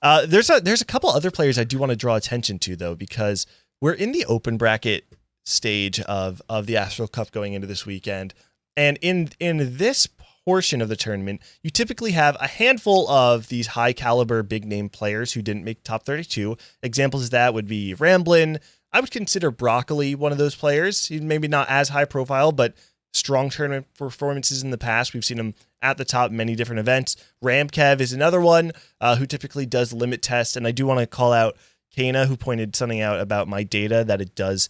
There's a couple other players I do want to draw attention to though, because we're in the open bracket stage of the Astral Cup going into this weekend, and in this portion of the tournament, you typically have a handful of these high caliber big name players who didn't make top 32. Examples of that would be Ramblin'. I would consider Broccoli one of those players. He's maybe not as high profile, but strong tournament performances in the past. We've seen him at the top many different events. Ramkev is another one who typically does limit test. And I do want to call out Kana, who pointed something out about my data, that it does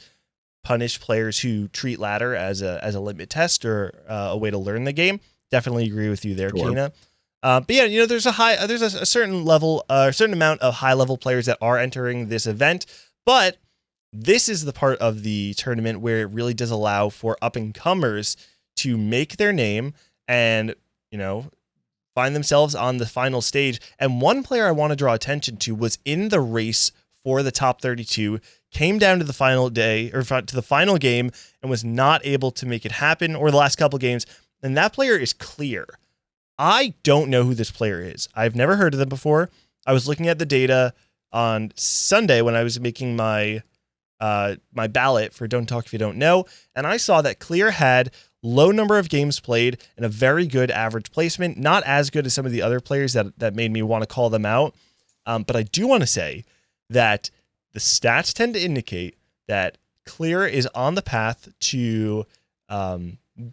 punish players who treat ladder as a limit test or a way to learn the game. Definitely agree with you there, Sure. Kana. But yeah, you know, there's a certain level, a certain amount of high level players that are entering this event, but this is the part of the tournament where it really does allow for up and comers to make their name and, you know, find themselves on the final stage. And one player I want to draw attention to was in the race for the top 32, came down to the final day or to the final game and was not able to make it happen, or the last couple games. And that player is Clear. I don't know who this player is. I've never heard of them before. I was looking at the data on Sunday when I was making my my ballot for Don't Talk If You Don't Know, and I saw that Clear had low number of games played and a very good average placement, not as good as some of the other players that made me want to call them out. But I do want to say that the stats tend to indicate that Clear is on the path to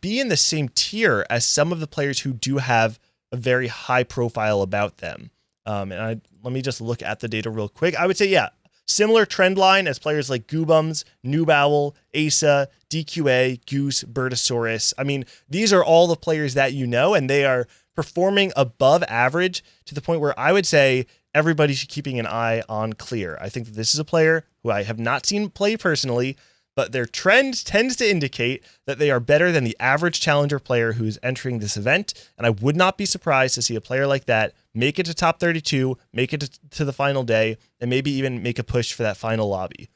be in the same tier as some of the players who do have a very high profile about them. Let me just look at the data real quick. I would say, yeah, similar trend line as players like Goobums, Noob Owl, Asa, DQA, Goose, Bertosaurus. I mean, these are all the players that you know, and they are performing above average to the point where I would say everybody should keeping an eye on Clear. I think that this is a player who I have not seen play personally, but their trend tends to indicate that they are better than the average challenger player who's entering this event. And I would not be surprised to see a player like that make it to top 32, make it to the final day, and maybe even make a push for that final lobby.